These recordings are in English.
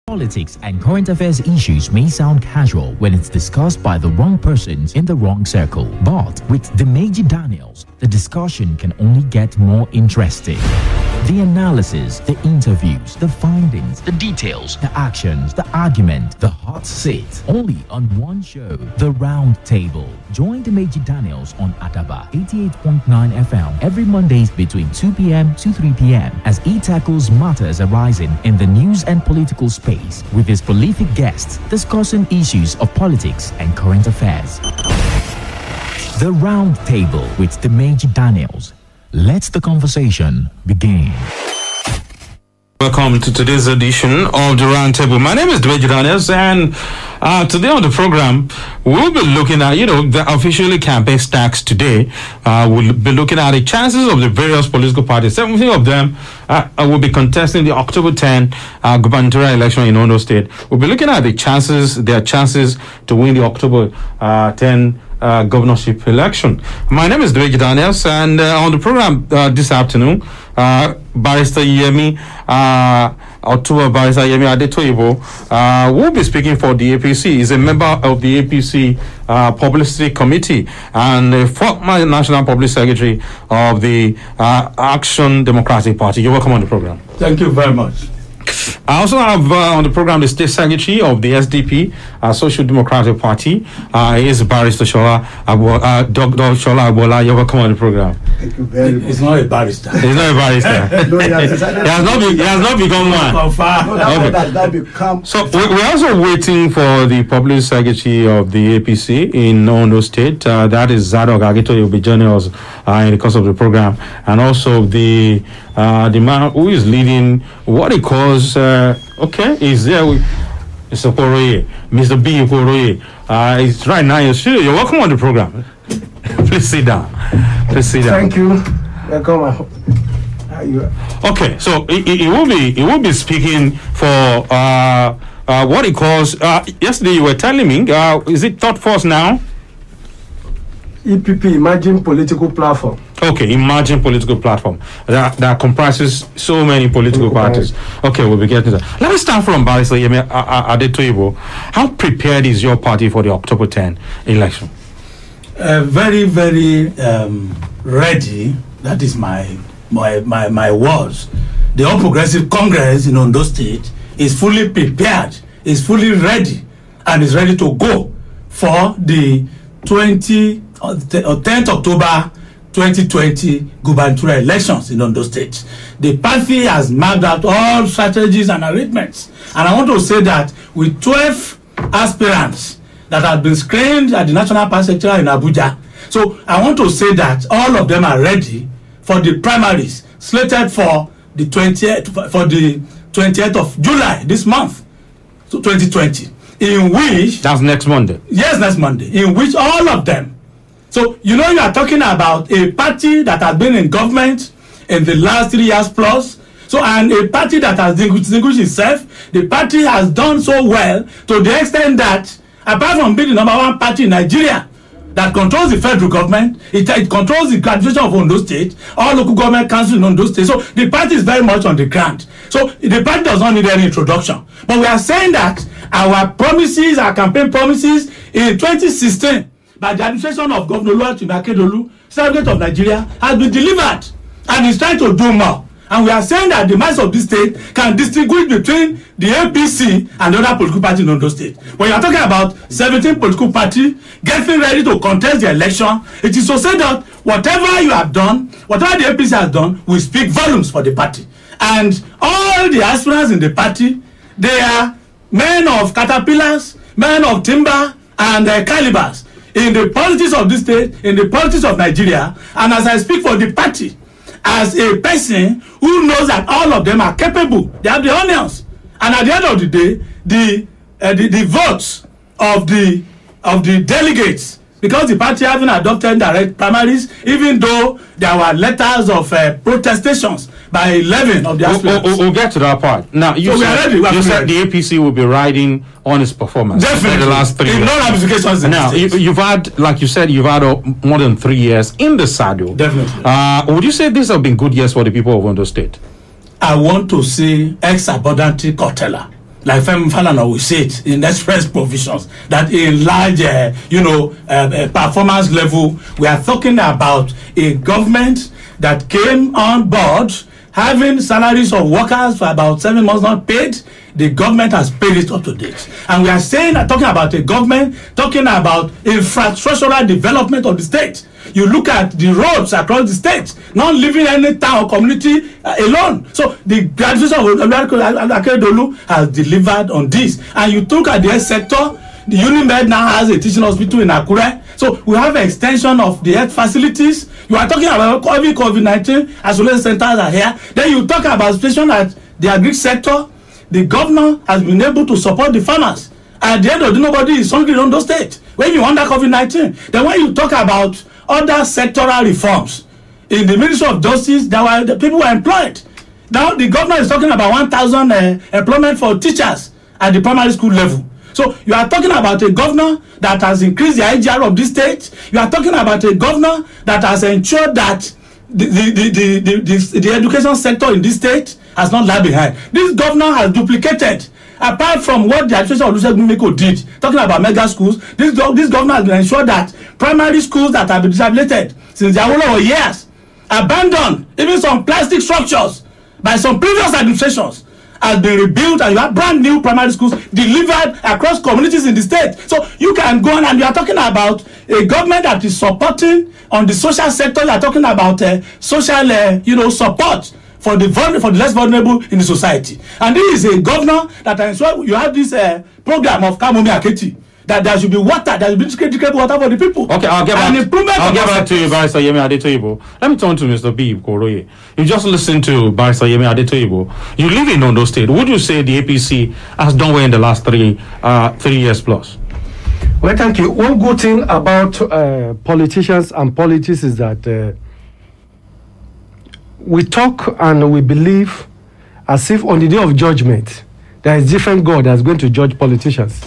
Politics and current affairs issues may sound casual when it's discussed by the wrong persons in the wrong circle. But with Dimeji Daniels, the discussion can only get more interesting. The analysis, the interviews, the findings, the details, the actions, the argument, the hot seat. Only on one show, The Roundtable. Join Dimeji Daniels on Adaba 88.9 FM every Mondays between 2 p.m. to 3 p.m. as he tackles matters arising in the news and political space with his prolific guests discussing issues of politics and current affairs. The Roundtable with Dimeji Daniels. Let the conversation begin. Welcome to today's edition of the Roundtable. My name is Dimeji Daniels, and today on the program, we'll be looking at, the officially campaign stacks today. We'll be looking at the chances of the various political parties. 17 of them will be contesting the October 10 gubernatorial election in Ondo State. We'll be looking at their chances to win the October 10 governorship election. My name is Dimeji Daniels, and on the program this afternoon, Barrister Yemi Adetoyibo will be speaking for the APC. He's a member of the APC Publicity Committee and a former National Public Secretary of the Action Democratic Party. You're welcome on the program. Thank you very much. I also have on the program the State Secretary of the SDP, Social Democratic Party. He is Barrister Dr. Shola Agbola. You're welcome on the program. Thank you very much. It's not a barrister. He's not a barrister. No, he has not become one. So we're also waiting for the Public Secretary of the APC in Ondo State. That is Zadok Agito. He'll be joining us in the course of the program, and also the man who is leading what he calls is there with Mr. Poroye, Mr. B. Poroye. It's right now in the studio. You're welcome on the program. Please sit down. Thank you. Welcome. Okay, so he will be speaking for what he calls. Yesterday you were telling me. Is it Thought Force now? EPP, Emerging Political Platform. Okay, Emerging Political Platform. That comprises so many political parties. Okay, we'll be getting to that. Let me start from Barrister Yemi Adetoyibo. How prepared is your party for the October 10 election? Very, very ready. That is my words. The All Progressive Congress in Ondo State is fully prepared, is fully ready, and is ready to go for the 10th October 2020 gubernatorial elections in Ondo State. The party has mapped out all strategies and arrangements. And I want to say that with 12 aspirants that have been screened at the National Party Secretariat in Abuja, so I want to say that all of them are ready for the primaries slated for the 20th of July this month, so 2020. In which... That's next Monday. Yes, next Monday. In which all of them. So, you are talking about a party that has been in government in the last 3 years plus. So, and a party that has distinguished itself. The party has done so well to the extent that, apart from being the number one party in Nigeria that controls the federal government, it controls the administration of Ondo State, all local government councils in Ondo State. So, the party is very much on the ground. So, the party does not need any introduction. But we are saying that our promises, our campaign promises in 2016 by the administration of Governor Oluwatomi Akeredolu, President of Nigeria, has been delivered and is trying to do more. And we are saying that the mass of this state can distinguish between the APC and the other political parties in Ondo State. When you are talking about 17 political parties getting ready to contest the election, it is to say that whatever you have done, whatever the APC has done, will speak volumes for the party. And all the aspirants in the party, they are men of caterpillars, men of timber, and calibers in the politics of this state, in the politics of Nigeria. And as I speak for the party, as a person who knows that all of them are capable, they have the onions. And at the end of the day, the votes of the delegates, because the party haven't adopted direct primaries, even though there were letters of protestations by 11 of the aspirants. We'll get to that part. Now, you said the APC will be riding on its performance. Definitely. In the last 3 years. No ramifications. Now, you've had, like you said, you've had more than 3 years in the saddle. Definitely. Would you say these have been good years for the people of Ondo State? I want to say ex abundante cautela. like Femi Falana will say it in express provisions, that in large, performance level, we are talking about a government that came on board having salaries of workers for about 7 months not paid. The government has paid it up to date. And we are talking about a government, talking about infrastructural development of the state. You look at the roads across the state, not leaving any town or community alone. So the graduation of Akeredolu has delivered on this. And you look at the health sector, the Unimed now has a teaching hospital in Akure. So we have an extension of the health facilities. You are talking about COVID-19 isolation centers are here. Then you talk about situation at the agri sector. The governor has been able to support the farmers. At the end of the day, nobody is hungry in Ondo State. When you under COVID-19, then when you talk about other sectoral reforms in the Ministry of Justice, the people were employed. Now the governor is talking about 1,000 employment for teachers at the primary school level. So you are talking about a governor that has increased the IGR of this state. You are talking about a governor that has ensured that the education sector in this state has not lagged behind. This governor has duplicated, apart from what the administration of Olusegun Mimiko did, talking about mega schools. This governor has been ensured that primary schools that have been disabled since the Awolowo years, abandoned, even some plastic structures by some previous administrations, has been rebuilt, and you have brand new primary schools delivered across communities in the state. So you can go on, and you are talking about a government that is supporting on the social sector. You are talking about social support for the less vulnerable in the society. And this is a governor that ensure you have this program of Kamomi Aketi, that there should be water, there should be drinkable water for the people. Okay, I'll get back to you, Barrister Yemi Adetoyibo. Let me turn to Mr. B. Koroye. You just listened to Barrister Yemi Adetoyibo. You live in Ondo State. Would you say the APC has done well in the last 3 years plus? Well, thank you. One good thing about politicians and politics is that we talk and we believe as if on the day of judgment, there is different God that's going to judge politicians.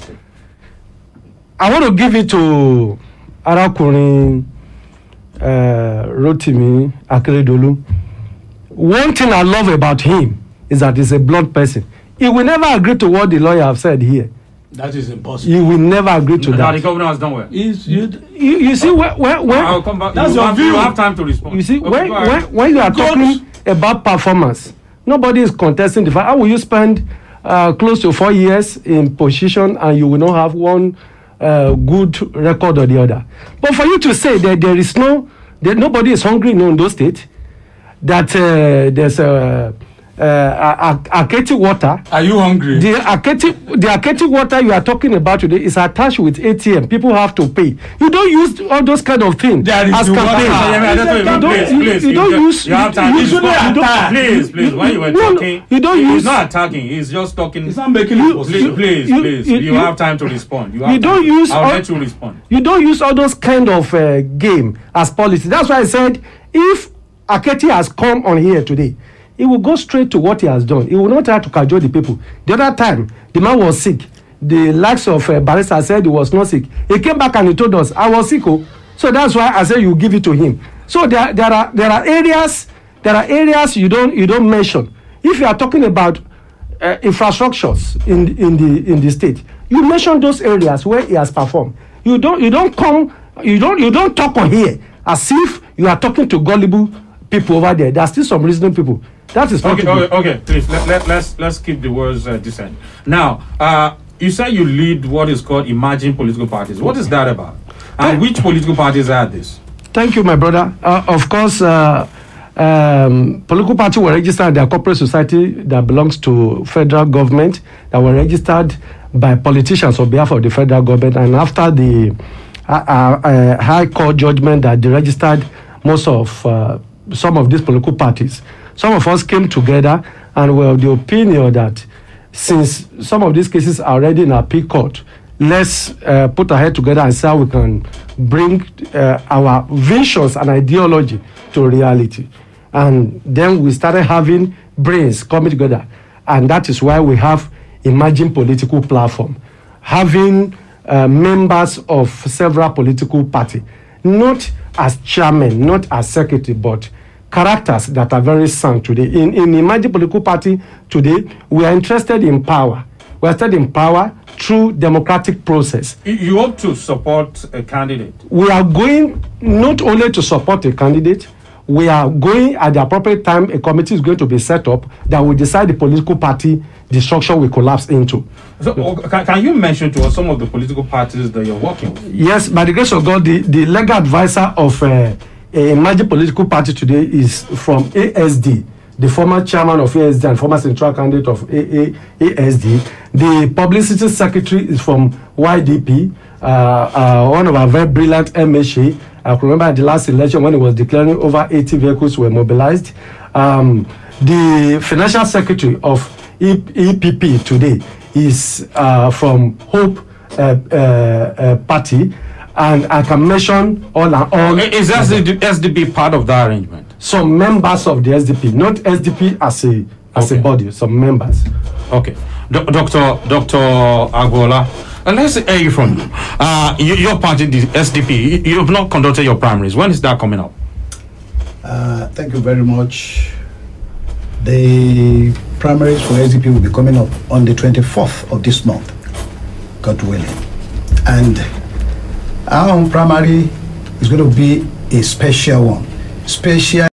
I want to give it to Arakunrin Rotimi Akeredolu. One thing I love about him is that he's a blunt person. He will never agree to what the lawyer have said here. That is impossible. He will never agree to that. The governor has done well. You see, when I'll come back. That's your view. You have time to respond. You see, when you are talking about performance, nobody is contesting the fact. How will you spend close to 4 years in position and you will not have one good record or the other? But for you to say that that nobody is hungry in Ondo State, that there's Aketi water. Are you hungry? The Aketi water you are talking about today is attached with ATM. People have to pay. You don't use all those kind of things as campaign. You don't use. You have time. Please. When you were talking, you don't use. He's not attacking. He's just talking. He's not making it. Please. You have time to respond. You don't use. I'll let you respond. You don't use all those kind of game as policy. That's why I said if Aketi has come on here today, he will go straight to what he has done. He will not try to cajole the people. The other time, the man was sick. The likes of Barrister said he was not sick. He came back and he told us, I was sick. Oh. So that's why I said you give it to him. So there are areas you don't mention. If you are talking about infrastructures in the state, you mention those areas where he has performed. You don't talk on here as if you are talking to gullible people over there. There are still some reasonable people. That is okay. Please let's keep the words decent. Now, you say you lead what is called emerging political parties. What is that about? And which political parties are this? Thank you, my brother. Of course, political parties were registered in their corporate society that belongs to federal government, that were registered by politicians on behalf of the federal government. And after the High Court judgment that they registered most of some of these political parties, some of us came together and were of the opinion that since some of these cases are already in appeal court, let's put our head together and see how we can bring our visions and ideology to reality. And then we started having brains coming together. And that is why we have emerging political platform, having members of several political parties, not as chairman, not as secretary, but characters that are very sound today. In emerging political party today, we are interested in power. We are still in power through democratic process. You hope to support a candidate? We are going not only to support a candidate, we are going at the appropriate time. A committee is going to be set up that will decide the political party the structure will collapse into. So, can you mention to us some of the political parties that you're working with? Yes, by the grace of God, the legal advisor of a emerging political party today is from ASD, the former chairman of ASD and former central candidate of ASD. The publicity secretary is from YDP, one of our very brilliant MHA. I can remember at the last election when it was declaring over 80 vehicles were mobilized. The financial secretary of EPP today is from Hope Party, and I can mention all. Is SDP part of that arrangement? Some members of the SDP, not SDP as a body, some members. Okay. Dr. Agbola, let's hear you from you. Your party, the SDP, you have not conducted your primaries. When is that coming up? Thank you very much. The primaries for SDP will be coming up on the 24th of this month, God willing. And our own primary is going to be a special one. Special